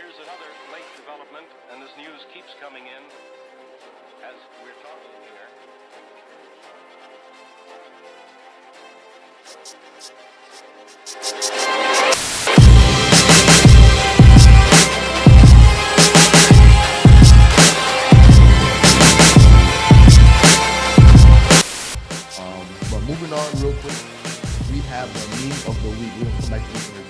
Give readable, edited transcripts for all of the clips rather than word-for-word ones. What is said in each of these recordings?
Here's another late development, and this news keeps coming in as we're talking here. But moving on real quick, we have the meme of the week. We're going to come back to this review.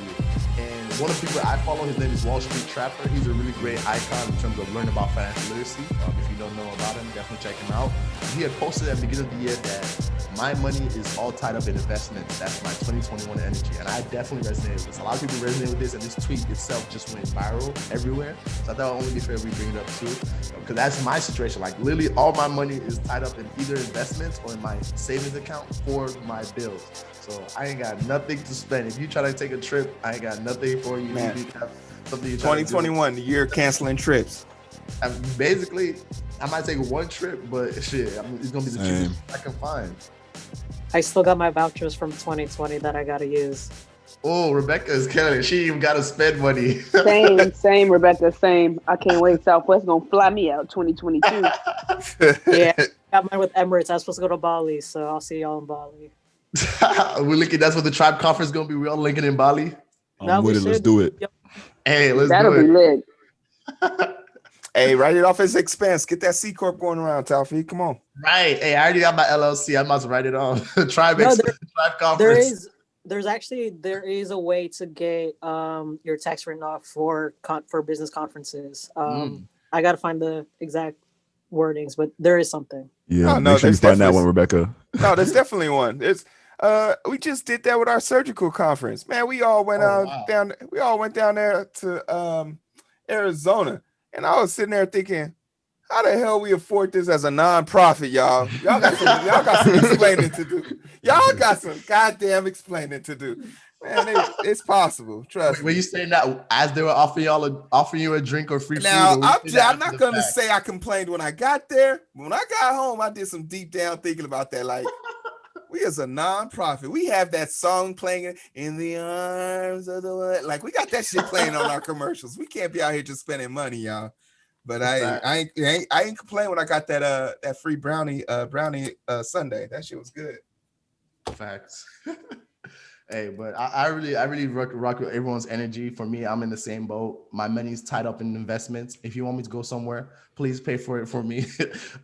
And one of the people I follow, his name is Wall Street Trapper. He's a really great icon in terms of learning about financial literacy. If you don't know about him, definitely check him out. He had posted at the beginning of the year that my money is all tied up in investments. That's my 2021 energy. And I definitely resonate with this. A lot of people resonate with this, and this tweet itself just went viral everywhere. So I thought it would only be fair if we bring it up too. Because that's my situation. Like literally all my money is tied up in either investments or in my savings account for my bills. So I ain't got nothing to spend. If you try to take a trip, I ain't got nothing for you. Man. You have something you 2021, the year canceling trips. Basically, I might take one trip, but shit, it's gonna be the cheapest I can find. I still got my vouchers from 2020 that I gotta use. Oh, Rebecca is killing it. She even gotta spend money. Same, Rebecca, same. I can't wait. Southwest gonna fly me out 2022. Yeah, got mine with Emirates. I was supposed to go to Bali, so I'll see y'all in Bali. We're linking. That's what the tribe conference is gonna be. We're all linking in Bali. I'm with it. Let's do it. Yep. Hey, let's That'll do be it. lit. Hey, write it off as expense. Get that C Corp going around, Talfi. Come on. Right. Hey, I already got my LLC. I must write it on. Tribe No, tribe conference. There is a way to get your tax written off for business conferences. I gotta find the exact wordings, but there is something. Yeah, No, make sure you there's find that definitely- one, Rebecca. No, there's definitely one. There's we just did that with our surgical conference. Man, we all went down. We all went down there to Arizona, and I was sitting there thinking, how the hell we afford this as a nonprofit, y'all? Y'all got some explaining to do. Y'all got some goddamn explaining to do. Man, it's possible. Trust Were me. you saying that as they were offering you a drink or free Now, food? Or were you saying that I'm after not the going to fact? say I complained when I got there. When I got home, I did some deep down thinking about that. Like, we as a nonprofit, we have that song playing in the arms of the one. Like, we got that shit playing on our commercials. We can't be out here just spending money, y'all. But I ain't complain when I got that free brownie Sunday. That shit was good. Facts. Hey, but I really rock with everyone's energy. For me, I'm in the same boat. My money's tied up in investments. If you want me to go somewhere, please pay for it for me.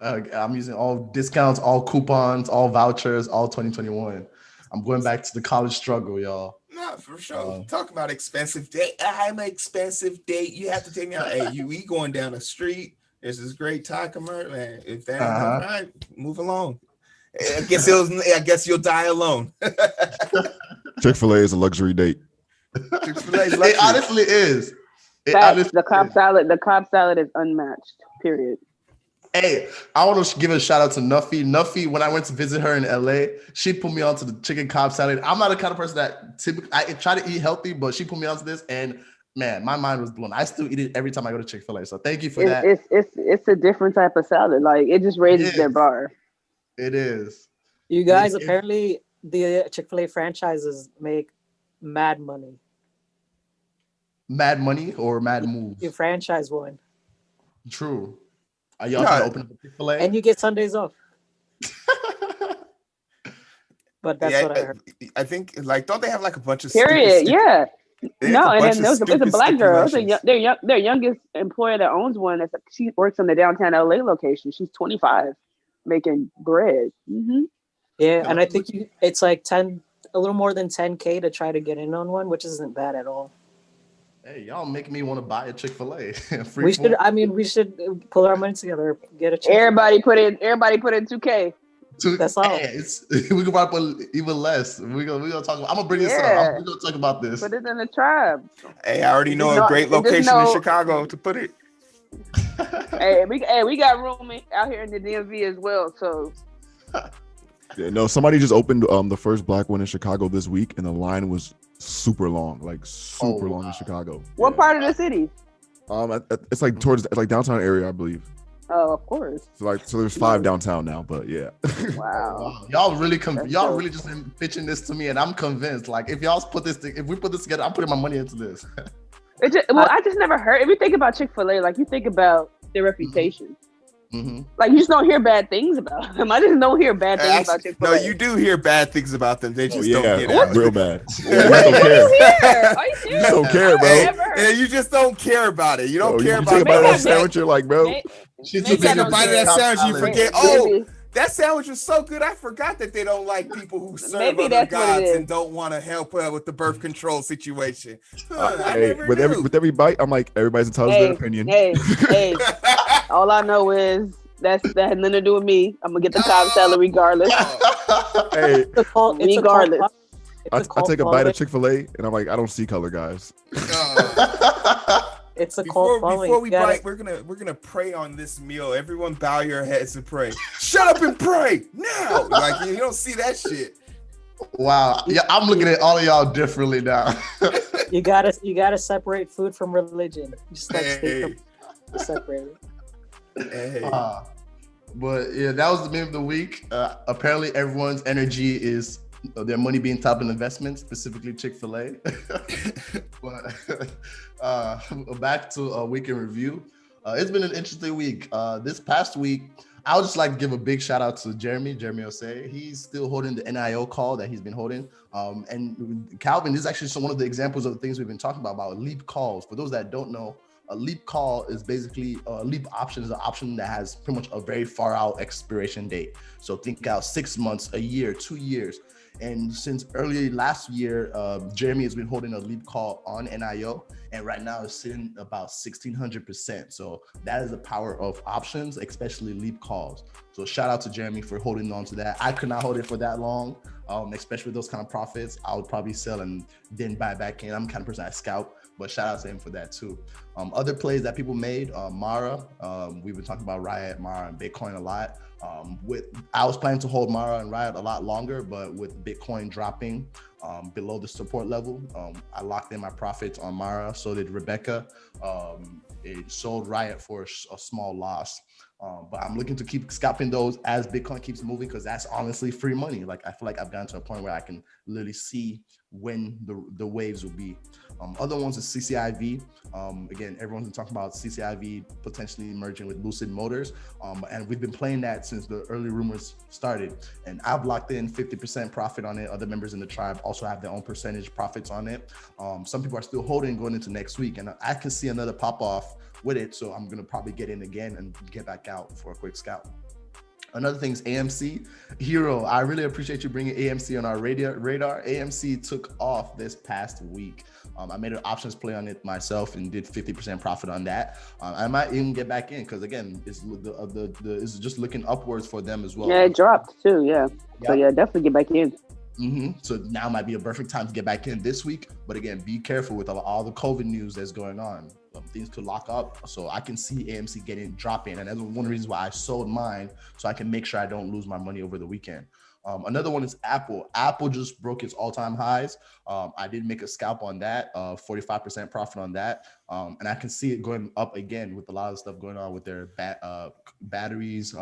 I'm using all discounts, all coupons, all vouchers, all 2021. I'm going back to the college struggle, y'all. No, for sure. Talk about expensive date. I'm an expensive date. You have to take me out. Hey, we going down the street. There's this great Thai commercial, man. If that ain't all right, move along. I guess you'll die alone. Chick-fil-A is a luxury date. It honestly is. The Cobb salad is unmatched. Period. Hey, I want to give a shout out to Nuffy. Nuffy, when I went to visit her in LA, she put me onto the chicken Cobb salad. I'm not the kind of person that typically I try to eat healthy, but she put me onto this, and man, my mind was blown. I still eat it every time I go to Chick-fil-A. So thank you for that. It's a different type of salad. Like it just raises their bar. It is. You guys, apparently the Chick-fil-A franchises make mad money. Mad money or mad moves? You franchise one. True. Are y'all trying to open up a Chick-fil-A? And you get Sundays off. But that's what I heard. I think, like, don't they have like a bunch of Period. Yeah. No, and then there's a black girl. Their youngest employer that owns one. She works in the downtown LA location. She's 25, making bread. Mm-hmm. Yeah, and I think it's like a little more than 10K to try to get in on one, which isn't bad at all. Hey, y'all making me want to buy a Chick-fil-A. We should pull our money together, get a Chick-fil-A. Everybody put in 2K. That's all. Hey, we can probably put even less. We're gonna talk about. I'm gonna bring this up. We're gonna talk about this. Put it in the tribe. Hey, I already know a great location in Chicago to put it. Hey, we got room out here in the DMV as well. So. Yeah, no, somebody just opened the first black one in Chicago this week, and the line was super long, long in Chicago. What part of the city? It's like towards like downtown area, I believe. Oh, of course. So there's 5 downtown now, but yeah. Wow. Y'all really just been pitching this to me, and I'm convinced. Like if we put this together, I'm putting my money into this. I just never heard. If you think about Chick-fil-A, like you think about their reputation. Mm-hmm. Like you just don't hear bad things about them. I just don't hear bad things about Chick-fil-A. No, you do hear bad things about them. They just don't get out. Real bad. What do you hear? Are you serious? You just don't care, bro. Yeah, you just don't care about it. You don't care about it. You take a bite of that Maybe sandwich, you're like, bro. You take a bite of that sandwich, you forget. Maybe. That sandwich was so good. I forgot that they don't like people who serve Maybe other that's what it gods is. and don't want to help with the birth control situation. With every bite, I'm like, everybody's entitled to their opinion. Hey. All I know is that has nothing to do with me. I'm gonna get the Cobb salad regardless. Hey, regardless. I take a bite of Chick-fil-A and I'm like, I don't see color, guys. It's a cult following. Before we bite, we're gonna pray on this meal. Everyone bow your heads and pray. Shut up and pray now. Like you don't see that shit. Wow. Yeah, I'm looking at all of y'all differently now. You gotta separate food from religion. Just like separate it. Hey. But yeah, that was the meme of the week. Apparently, everyone's energy is their money being top in investments, specifically Chick-fil-A. But back to a week in review. It's been an interesting week. This past week, I would just like to give a big shout out to Jeremy Osei. He's still holding the NIO call that he's been holding. And Calvin, this is actually one of the examples of the things we've been talking about leap calls. For those that don't know, a leap call is basically a leap option is an option that has pretty much a very far out expiration date. So think out 6 months, a year, 2 years. And since early last year, Jeremy has been holding a leap call on NIO, and right now it's sitting about 1,600%. So that is the power of options, especially leap calls. So shout out to Jeremy for holding on to that. I could not hold it for that long, especially with those kind of profits. I would probably sell and then buy back in. I'm the kind of person I scout, but shout out to him for that too. Other plays that people made, Mara. We've been talking about Riot, Mara, and Bitcoin a lot. I was planning to hold Mara and Riot a lot longer, but with Bitcoin dropping below the support level, I locked in my profits on Mara. So did Rebecca. It sold Riot for a small loss. But I'm looking to keep scalping those as Bitcoin keeps moving, because that's honestly free money. Like I feel like I've gotten to a point where I can literally see when the waves will be. Other ones is CCIV. Again, everyone's been talking about CCIV potentially merging with Lucid Motors. And we've been playing that since the early rumors started. And I've locked in 50% profit on it. Other members in the tribe also have their own percentage profits on it. Some people are still holding going into next week. And I can see another pop off with it. So I'm going to probably get in again and get back out for a quick scout. Another thing is AMC. Heero, I really appreciate you bringing AMC on our radar. AMC took off this past week. I made an options play on it myself and did 50% profit on that. I might even get back in because again, it's just looking upwards for them as well. Yeah, it dropped too. Yeah. So yeah, definitely get back in. Mm-hmm. So now might be a perfect time to get back in this week. But again, be careful with all the COVID news that's going on. Things could lock up. So I can see AMC dropping. And that's one of the reasons why I sold mine, so I can make sure I don't lose my money over the weekend. Another one is Apple. Apple just broke its all-time highs. I did make a scalp on that, 45% profit on that. And I can see it going up again with a lot of stuff going on with their batteries,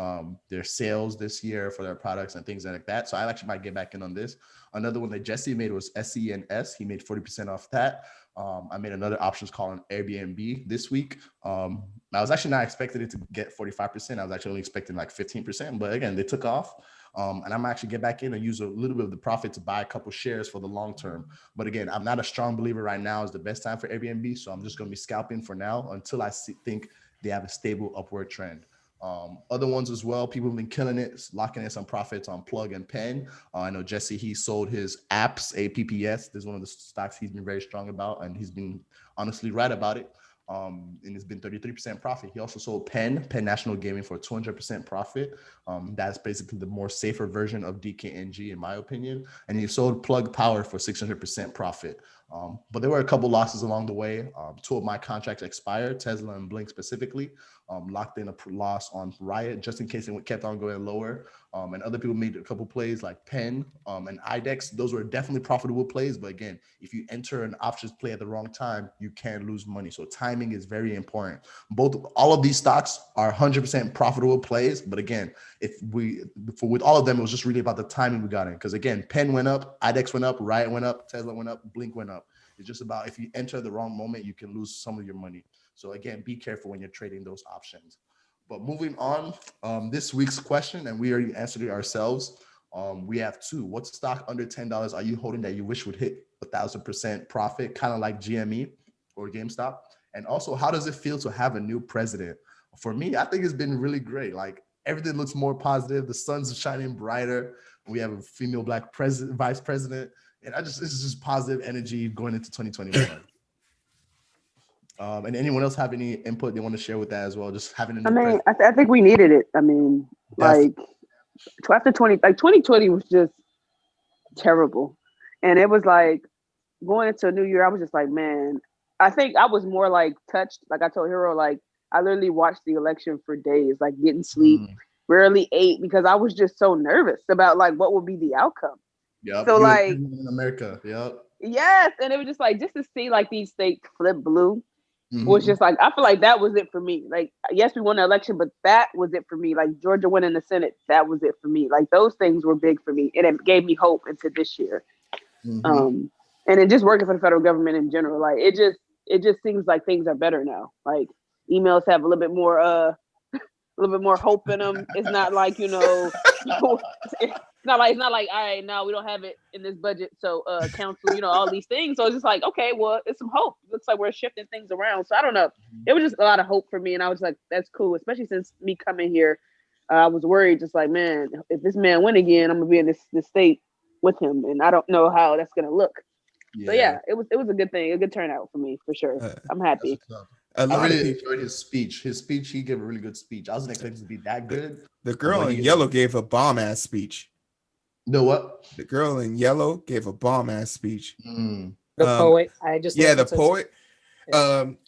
their sales this year for their products and things like that. So I actually might get back in on this. Another one that Jesse made was SENS. He made 40% off that. I made another options call on Airbnb this week. I was actually not expecting it to get 45%. I was actually only expecting like 15%, but again, they took off. And I'm actually get back in and use a little bit of the profit to buy a couple shares for the long term. But again, I'm not a strong believer right now is the best time for Airbnb. So I'm just going to be scalping for now until I think they have a stable upward trend. Other ones as well, people have been killing it, locking in some profits on Plug and Pen. I know Jesse, he sold his apps, APPS. This is one of the stocks he's been very strong about, and he's been honestly right about it. And it's been 33% profit. He also sold Penn National Gaming for 200% profit. That's basically the more safer version of DKNG in my opinion. And he sold Plug Power for 600% profit. But there were a couple losses along the way. Two of my contracts expired, Tesla and Blink specifically. Locked in a loss on Riot just in case it kept on going lower. And other people made a couple plays like Penn and IDEX. Those were definitely profitable plays. But again, if you enter an options play at the wrong time, you can lose money. So timing is very important. All of these stocks are 100% profitable plays. But again, with all of them, it was just really about the timing we got in. Because again, Penn went up, IDEX went up, Riot went up, Tesla went up, Blink went up. It's just about if you enter the wrong moment, you can lose some of your money. So again, be careful when you're trading those options. But moving on, this week's question, and we already answered it ourselves. We have two. What stock under $10 are you holding that you wish would hit 1,000% profit, kind of like GME or GameStop? And also, how does it feel to have a new president? For me, I think it's been really great. Like everything looks more positive. The sun's shining brighter. We have a female black president, vice president, and it's just positive energy going into 2021. And anyone else have any input they want to share with that as well? Just having a new president. I think we needed it. I mean, like after 2020 was just terrible, and it was like going into a new year. I was just like, man, I think I was more like touched. Like I told Heero, like I literally watched the election for days, like getting sleep, rarely ate because I was just so nervous about like what would be the outcome. Yeah. So like in America. Yep. Yes, and it was just like just to see like these states flip blue was just like I feel like that was it for me. Like yes, we won the election, but that was it for me. Like Georgia winning the Senate, that was it for me. Like those things were big for me, and it gave me hope into this year. And it just working for the federal government in general. Like it just seems like things are better now. Like emails have a little bit more hope in them. It's not like it's not like all right, no, we don't have it in this budget, so council, all these things. So it's just like, okay, well, it's some hope. Looks like we're shifting things around. So I don't know. It was just a lot of hope for me, and I was like, that's cool. Especially since me coming here, I was worried, just like, man, if this man win again, I'm gonna be in this state with him, and I don't know how that's gonna look. So yeah, it was a good thing, a good turnout for me for sure. I'm happy. I really enjoyed his speech. He gave a really good speech. I wasn't expecting it to be that good. The girl in yellow gave a bomb ass speech. The what? The girl in yellow gave a bomb ass speech. The poet. The poet.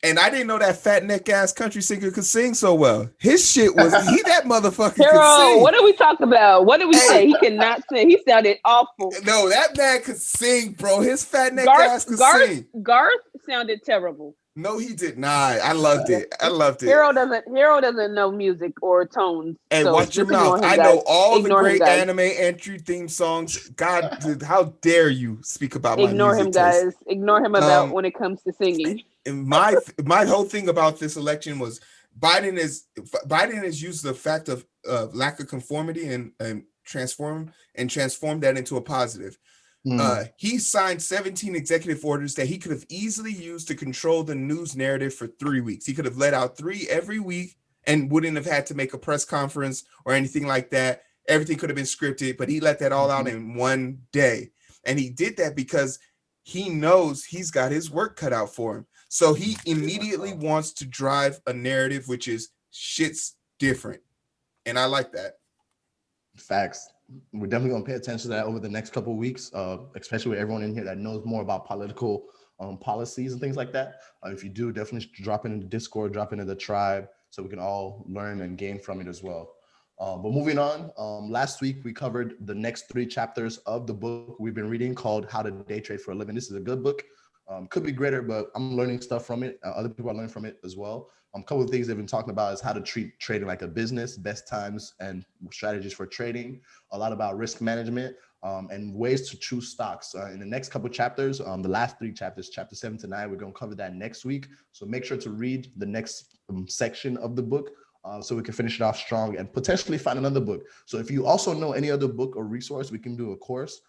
And I didn't know that fat neck ass country singer could sing so well. His shit was that motherfucker could sing. What did we talk about? What did we say? He cannot sing. He sounded awful. No, that man could sing, bro. His fat neck ass could sing. Garth sounded terrible. No, he did not. I loved it. Heero doesn't know music or tones. Hey, so watch your mouth. I know all the great anime entry theme songs. God, dude, how dare you speak about my music? Ignore him, guys. Ignore him about when it comes to singing. And my whole thing about this election was Biden has used the fact of lack of conformity and transform that into a positive. He signed 17 executive orders that he could have easily used to control the news narrative for 3 weeks. He could have let out 3 every week and wouldn't have had to make a press conference or anything like that. Everything could have been scripted, but he let that all out in one day. And he did that because he knows he's got his work cut out for him. So he immediately wants to drive a narrative, which is shit's different. And I like that. Facts. We're definitely going to pay attention to that over the next couple of weeks, especially with everyone in here that knows more about political policies and things like that. If you do, definitely drop into the Discord, drop into the tribe so we can all learn and gain from it as well. But moving on, last week we covered the next 3 chapters of the book we've been reading called How to Day Trade for a Living. This is a good book. Could be greater, but I'm learning stuff from it. Other people are learning from it as well. A couple of things they've been talking about is how to treat trading like a business, best times and strategies for trading, a lot about risk management, and ways to choose stocks. In the next couple of chapters, the last 3 chapters, chapter 7 to 9, we're going to cover that next week. So make sure to read the next section of the book so we can finish it off strong and potentially find another book. So if you also know any other book or resource, we can do a course.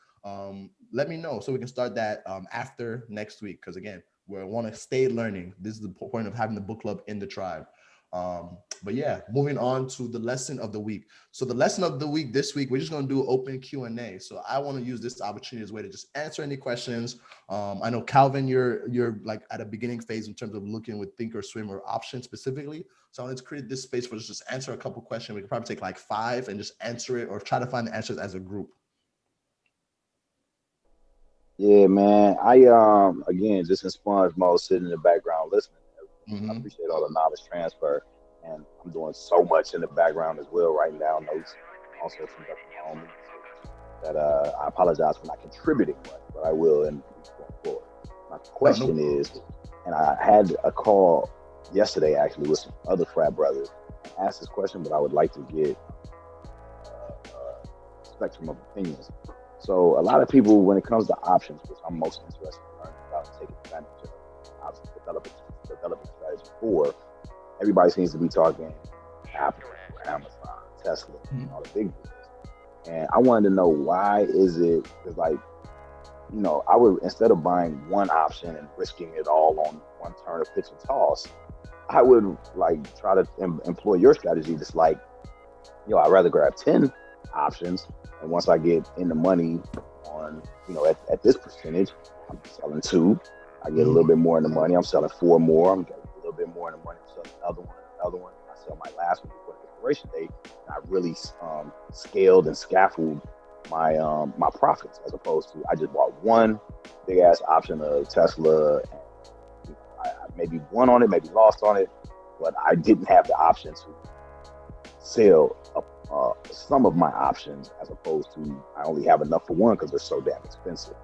Let me know so we can start that after next week. Because again, we want to stay learning. This is the point of having the book club in the tribe. But yeah, moving on to the lesson of the week. So the lesson of the week this week, we're just going to do open Q&A. So I want to use this opportunity as a way to just answer any questions. I know Calvin, you're like at a beginning phase in terms of looking with Thinkorswim or options specifically. So I wanted to create this space for us to just answer a couple questions. We could probably take like 5 and just answer it or try to find the answers as a group. Yeah, man. I again just in sponge mode, sitting in the background listening. I appreciate all the knowledge transfer, and I'm doing so much in the background as well right now. Notes, also conducting home. That I apologize for not contributing much, but I will in going forward. My question is, and I had a call yesterday actually with some other frat brothers. I asked this question, but I would like to get spectrum of opinions. So a lot of people, when it comes to options, which I'm most interested in learning about taking advantage of. Obviously, developing strategy for. Everybody seems to be talking Apple, Amazon, Tesla, all the big boys. And I wanted to know, why is it? Because, like, you know, I would, instead of buying one option and risking it all on one turn of pitch and toss, I would like try to employ your strategy. Just like, I'd rather grab 10 options, and once I get in the money on, at this percentage, I'm selling 2. I get a little bit more in the money. I'm selling 4 more. I'm getting a little bit more in the money. I'm selling another one. I sell my last one before the expiration date. And I really scaled and scaffolded my my profits, as opposed to I just bought one big ass option of Tesla, and I maybe won on it, maybe lost on it, but I didn't have the option to sell some of my options, as opposed to I only have enough for one because they're so damn expensive.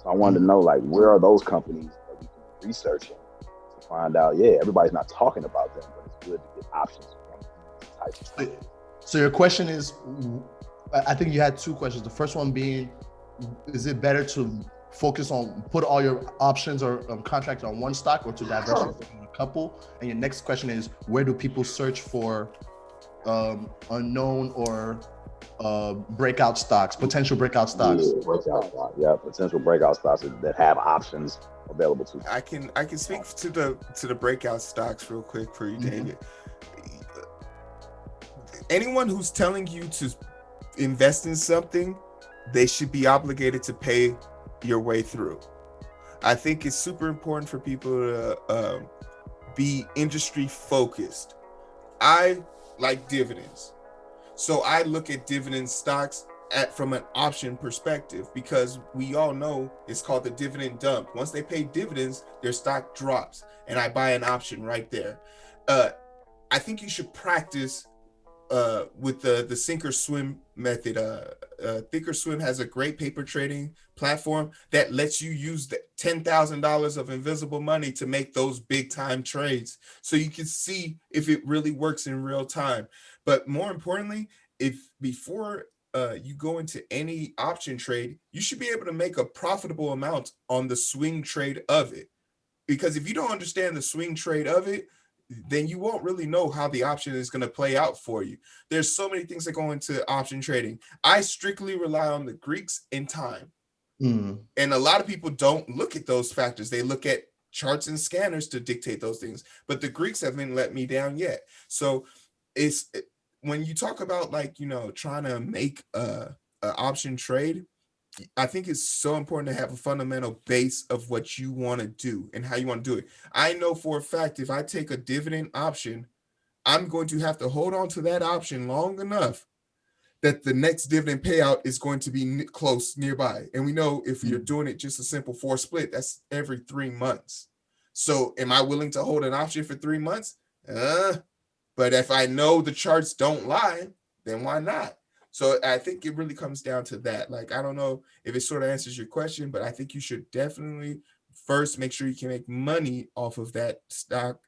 So I wanted to know, like, where are those companies that we can research to find out? Yeah, everybody's not talking about them, but it's good to get options from these types of companies. So your question is, I think you had 2 questions. The first one being, is it better to focus on, put all your options or contracts on one stock, or to diversify on a couple? And your next question is, where do people search for unknown or breakout stocks, potential breakout stocks? Yeah, potential breakout stocks that have options available to. I can speak to the breakout stocks real quick for you, David. Anyone who's telling you to invest in something, they should be obligated to pay your way through. I think it's super important for people to be industry focused. I like dividends, so I look at dividend stocks from an option perspective, because we all know it's called the dividend dump. Once they pay dividends, their stock drops, and I buy an option right there. I think you should practice with the sink or swim method. Thinkorswim has a great paper trading platform that lets you use the $10,000 of invisible money to make those big time trades, so you can see if it really works in real time. But more importantly, if before you go into any option trade, you should be able to make a profitable amount on the swing trade of it. Because if you don't understand the swing trade of it, then you won't really know how the option is going to play out for you. There's so many things that go into option trading. I strictly rely on the Greeks and time. And a lot of people don't look at those factors. They look at charts and scanners to dictate those things. But the Greeks haven't let me down yet. So when you talk about, like, trying to make a option trade, I think it's so important to have a fundamental base of what you want to do and how you want to do it. I know for a fact, if I take a dividend option, I'm going to have to hold on to that option long enough that the next dividend payout is going to be close nearby. And we know if you're doing it just a simple 4 split, that's every 3 months. So am I willing to hold an option for 3 months? But if I know the charts don't lie, then why not? So I think it really comes down to that. Like, I don't know if it sort of answers your question, but I think you should definitely first make sure you can make money off of that stock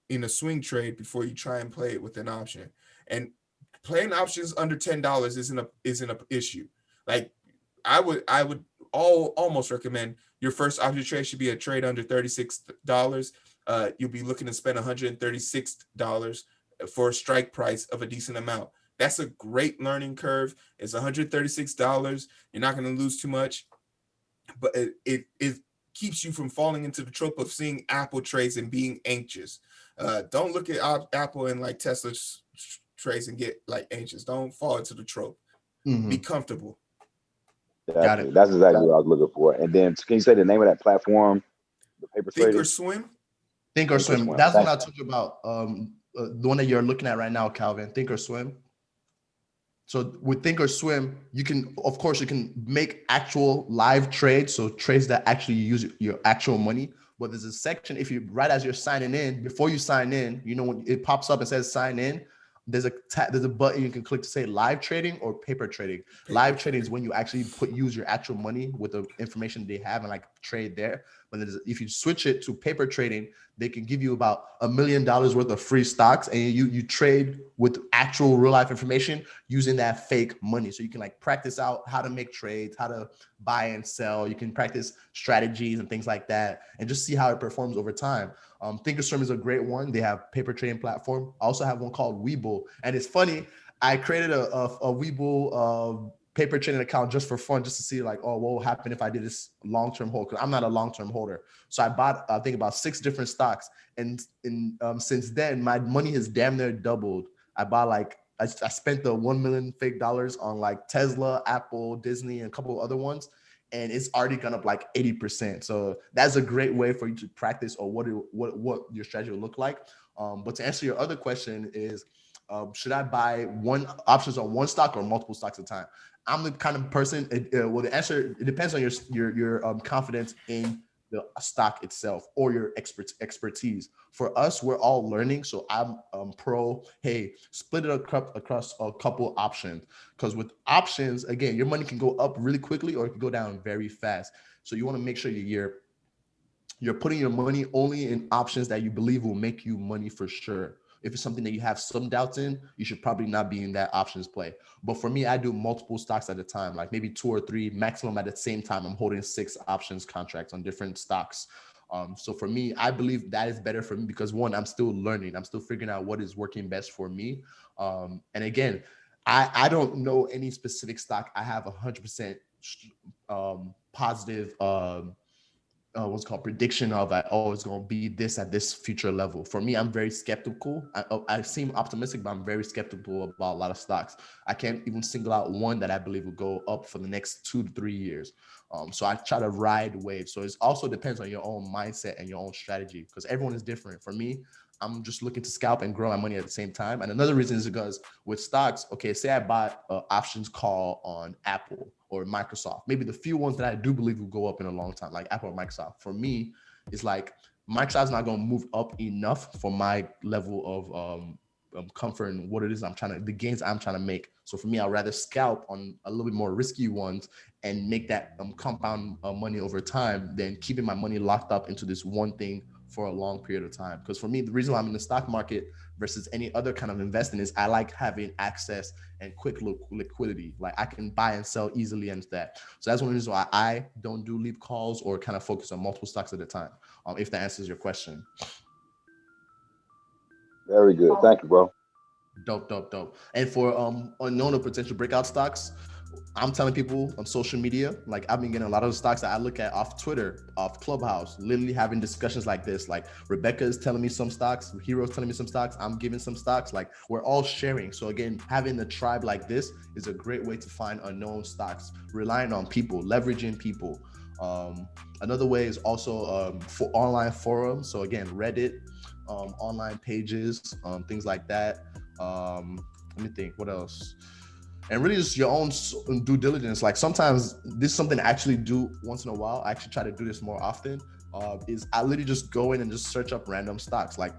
in a swing trade before you try and play it with an option. And playing options under $10 isn't an issue. Like, I would almost recommend your first option trade should be a trade under $36. You'll be looking to spend $136 for a strike price of a decent amount. That's a great learning curve. It's $136. You're not going to lose too much, but it keeps you from falling into the trope of seeing Apple trades and being anxious. Don't look at Apple and like Tesla trades and get like anxious. Don't fall into the trope. Be comfortable. Got it. That's exactly what I was looking for. And then, can you say the name of that platform? The paper trading? Thinkorswim. That's what I told you about. The one that you're looking at right now, Calvin. Thinkorswim. So with Thinkorswim, you can make actual live trades, so trades that actually use your actual money. But there's a section, if you right as you're signing in, before you sign in, when it pops up and says sign in, there's a button you can click to say live trading or paper trading. Live trading is when you actually use your actual money with the information they have and like trade there. But if you switch it to paper trading, they can give you about $1 million worth of free stocks, and you trade with actual real life information using that fake money. So you can like practice out how to make trades, how to buy and sell. You can practice strategies and things like that, and just see how it performs over time. Thinkorswim is a great one. They have paper trading platform. I also have one called Webull, and it's funny. I created a Webull paper trading account just for fun, just to see like, oh, what will happen if I did this long-term hold? Because I'm not a long-term holder. So I bought, I think, about 6 different stocks. And since then, my money has damn near doubled. I bought like, I spent the $1 million fake dollars on like Tesla, Apple, Disney, and a couple of other ones. And it's already gone up like 80%. So that's a great way for you to practice or what your strategy will look like. But to answer your other question is, should I buy options on one stock or multiple stocks at a time? I'm the kind of person. Well, the answer, it depends on your confidence in the stock itself or your expertise. For us, we're all learning, so I'm pro. Hey, split it across a couple options, because with options, again, your money can go up really quickly or it can go down very fast. So you want to make sure you're putting your money only in options that you believe will make you money for sure. If it's something that you have some doubts in, you should probably not be in that options play. But for me, I do multiple stocks at a time, like maybe 2 or 3 maximum at the same time. I'm holding 6 options contracts on different stocks. So for me, I believe that is better for me because, one, I'm still learning. I'm still figuring out what is working best for me. And again, I don't know any specific stock I have 100% positive what's called prediction of that, oh, it's going to be this at this future level. For me, I'm very skeptical. I seem optimistic, but I'm very skeptical about a lot of stocks. I can't even single out one that I believe will go up for the next 2 to 3 years. So I try to ride waves. So it also depends on your own mindset and your own strategy, because everyone is different. For me, I'm just looking to scalp and grow my money at the same time. And another reason is because with stocks, okay, say I bought an options call on Apple or Microsoft, maybe the few ones that I do believe will go up in a long time, like Apple or Microsoft. For me, it's like Microsoft's not going to move up enough for my level of comfort and what it is the gains I'm trying to make. So for me, I'd rather scalp on a little bit more risky ones and make that compound money over time than keeping my money locked up into this one thing for a long period of time. Because for me, the reason why I'm in the stock market versus any other kind of investing is I like having access and quick liquidity. Like I can buy and sell easily and that. So that's one reason why I don't do leap calls or kind of focus on multiple stocks at a time. If that answers your question. Very good. Thank you, bro. Dope. And for unknown or potential breakout stocks, I'm telling people on social media, like I've been getting a lot of the stocks that I look at off Twitter, off Clubhouse, literally having discussions like this. Like Rebecca is telling me some stocks, Heero's telling me some stocks, I'm giving some stocks, like we're all sharing. So again, having a tribe like this is a great way to find unknown stocks, relying on people, leveraging people. Another way is also for online forums. So again, Reddit, online pages, things like that. Let me think, what else? And really just your own due diligence. Like sometimes this is something I actually do once in a while. I actually try to do this more often. Is I literally just go in and just search up random stocks. Like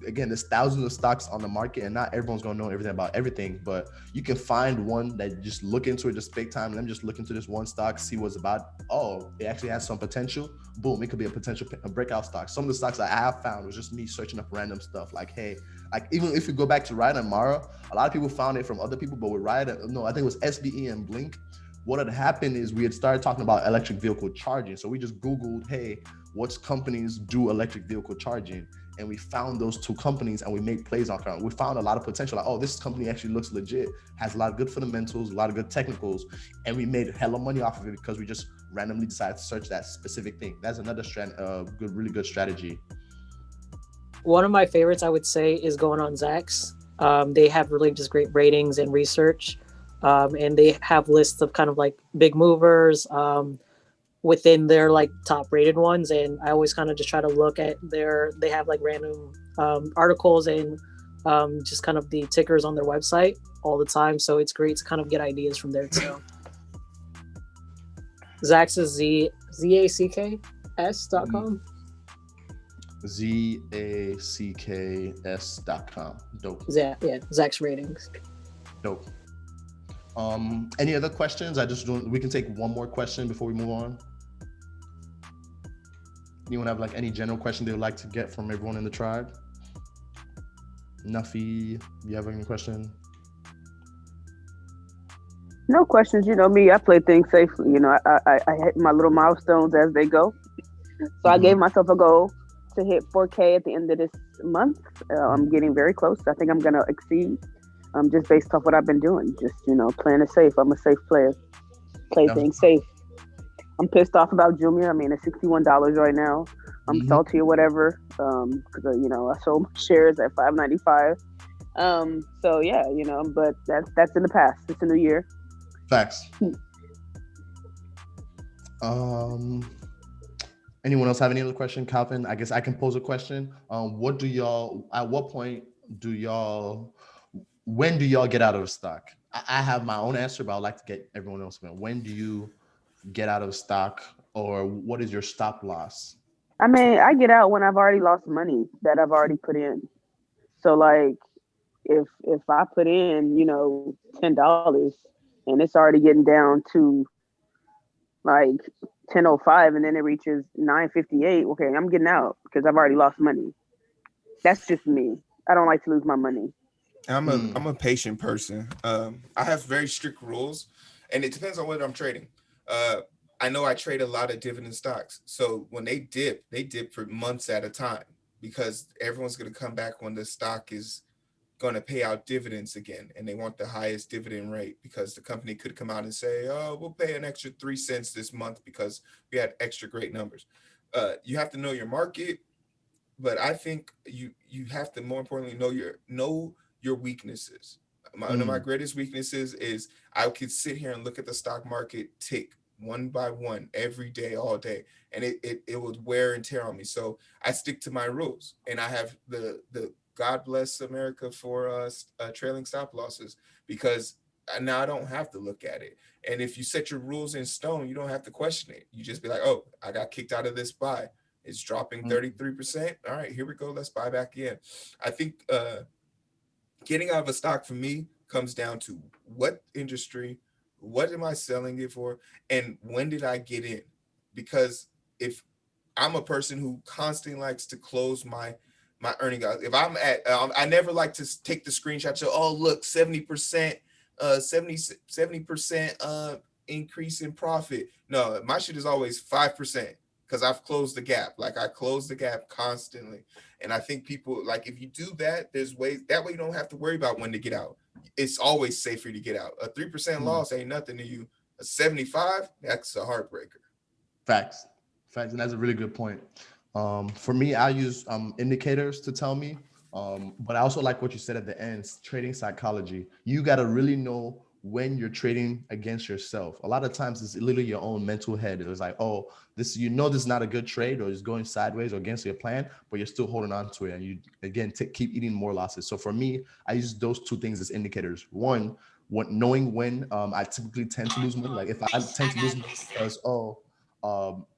again, there's thousands of stocks on the market and not everyone's gonna know everything about everything, but you can find one that you just look into it, just take time. Let me just look into this one stock, see what's about. Oh, it actually has some potential. Boom, it could be a potential breakout stock. Some of the stocks that I have found was just me searching up random stuff. Like, hey, like even if we go back to Ride and Mara, a lot of people found it from other people, but with Ride, no, I think it was SBE and Blink. What had happened is we had started talking about electric vehicle charging. So we just Googled, hey, what companies do electric vehicle charging? And we found those 2 companies and we made plays on it. We found a lot of potential. Like, oh, this company actually looks legit, has a lot of good fundamentals, a lot of good technicals. And we made hella money off of it because we just randomly decided to search that specific thing. That's another really good strategy. One of my favorites, I would say, is going on Zacks. They have really just great ratings and research. And they have lists of kind of like big movers within their like top rated ones. And I always kind of just try to look at they have like random articles and just kind of the tickers on their website all the time. So it's great to kind of get ideas from there too. Zacks is ZACKS.com. ZACKS.com. Dope. Yeah, Zacks ratings. Dope. Any other questions? We can take one more question before we move on. Anyone have like any general question they would like to get from everyone in the tribe? Nuffy, you have any question? No questions. You know me, I play things safely. You know, I hit my little milestones as they go. So I gave myself a goal to hit 4K at the end of this month. I'm getting very close. I think I'm going to exceed just based off what I've been doing. Just, you know, playing it safe. I'm a safe player. Play things safe. I'm pissed off about Jumia. I mean, it's $61 right now. I'm salty or whatever because, you know, I sold my shares at $5.95. So, yeah, you know, but that's in the past. It's a new year. Facts. Anyone else have any other question? Calvin, I guess I can pose a question. When do y'all get out of stock? I have my own answer, but I'd like to get everyone else. When do you get out of stock, or what is your stop loss? I mean, I get out when I've already lost money that I've already put in. So like if I put in, you know, $10 and it's already getting down to like 10.05 and then it reaches 9.58, okay, I'm getting out because I've already lost money. That's just me. I don't like to lose my money. I'm a patient person. I have very strict rules, and it depends on what I'm trading. I know I trade a lot of dividend stocks, so when they dip for months at a time because everyone's going to come back when the stock is going to pay out dividends again, and they want the highest dividend rate because the company could come out and say, "Oh, we'll pay an extra 3 cents this month because we had extra great numbers." You have to know your market, but I think you have to more importantly know your weaknesses. One of my greatest weaknesses is I could sit here and look at the stock market tick one by one every day, all day, and it would wear and tear on me. So I stick to my rules, and I have the God bless America for trailing stop losses because now I don't have to look at it. And if you set your rules in stone, you don't have to question it. You just be like, oh, I got kicked out of this buy. It's dropping 33%. All right, here we go. Let's buy back in. I think getting out of a stock for me comes down to what industry, what am I selling it for, and when did I get in? Because if I'm a person who constantly likes to close my earning out. If I'm at, I never like to take the screenshot. So, oh, look, 70%, 70% increase in profit. No, my shit is always 5% because I've closed the gap. Like I close the gap constantly. And I think people like, if you do that, there's ways that way you don't have to worry about when to get out. It's always safer to get out. A 3% loss ain't nothing to you. A 75, that's a heartbreaker. Facts. And that's a really good point. For me, I use indicators to tell me, but I also like what you said at the end, trading psychology. You got to really know when you're trading against yourself. A lot of times it's literally your own mental head. It's like, oh, this is not a good trade, or it's going sideways or against your plan, but you're still holding on to it. And you, again, keep eating more losses. So for me, I use those two things as indicators. One, knowing when I typically tend to lose money. Like if I tend to lose money because,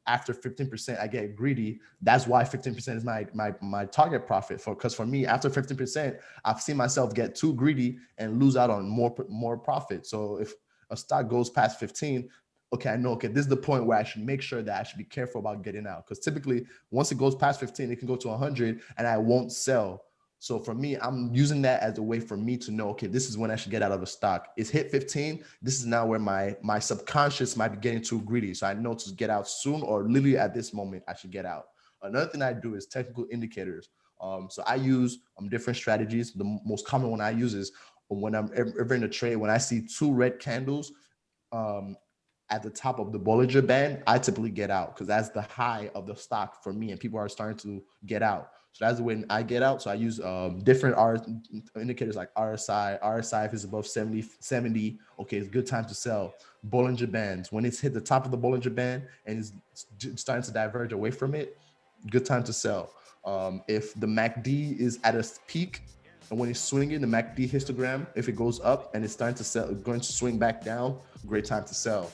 after 15%, I get greedy. That's why 15% is my target profit because for me, after 15%, I've seen myself get too greedy and lose out on more profit. So if a stock goes past 15, okay, I know, okay, this is the point where I should make sure that I should be careful about getting out. Because typically once it goes past 15, it can go to 100 and I won't sell. So for me, I'm using that as a way for me to know, okay, this is when I should get out of a stock. It's hit 15. This is now where my subconscious might be getting too greedy. So I know to get out soon or literally at this moment, I should get out. Another thing I do is technical indicators. So I use different strategies. The most common one I use is when I'm ever in a trade, when I see two red candles at the top of the Bollinger Band, I typically get out because that's the high of the stock for me and people are starting to get out. So that's when I get out. So I use different indicators like RSI. RSI, if it's above 70, okay, it's a good time to sell. Bollinger Bands, when it's hit the top of the Bollinger Band and it's starting to diverge away from it, good time to sell. If the MACD is at a peak, and when it's swinging, the MACD histogram, if it goes up and it's starting to sell, going to swing back down, great time to sell.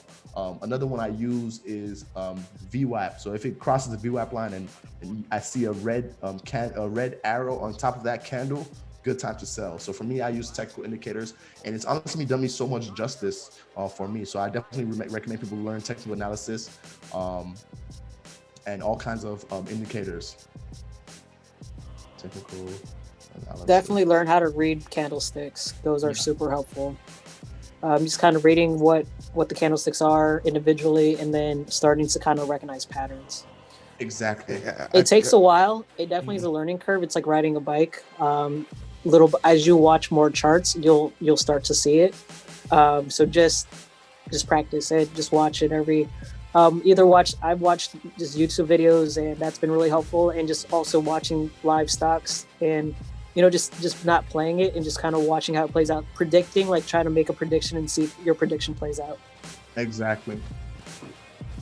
Another one I use is VWAP. So if it crosses the VWAP line and I see a red arrow on top of that candle, good time to sell. So for me, I use technical indicators, and it's honestly done me so much justice for me. So I definitely recommend people learn technical analysis. and all kinds of indicators. Technical analysis. Definitely learn how to read candlesticks. Those are super helpful. Just kind of reading what the candlesticks are individually, and then starting to kind of recognize patterns. Exactly. It takes a while. It definitely is a learning curve. It's like riding a bike. As you watch more charts, you'll start to see it. So just practice it. Just watch it every. I've watched just YouTube videos, and that's been really helpful. And just also watching live stocks, and just not playing it and just kind of watching how it plays out, predicting, like trying to make a prediction and see if your prediction plays out. Exactly.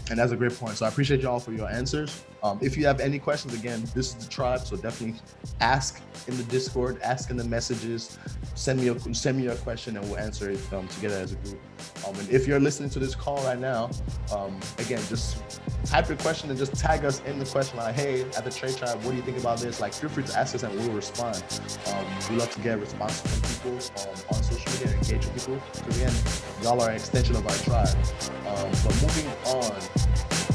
And that's a great point. So I appreciate y'all for your answers. If you have any questions, again, this is the tribe. So definitely ask in the Discord, ask in the messages, send me a question, and we'll answer it together as a group. And if you're listening to this call right now, again, just type your question and just tag us in the question line. Hey, at the Trade Tribe, what do you think about this? Like, feel free to ask us and we'll respond. We love to get responses from people on social media and engage with people. So again, y'all are an extension of our tribe. But moving on.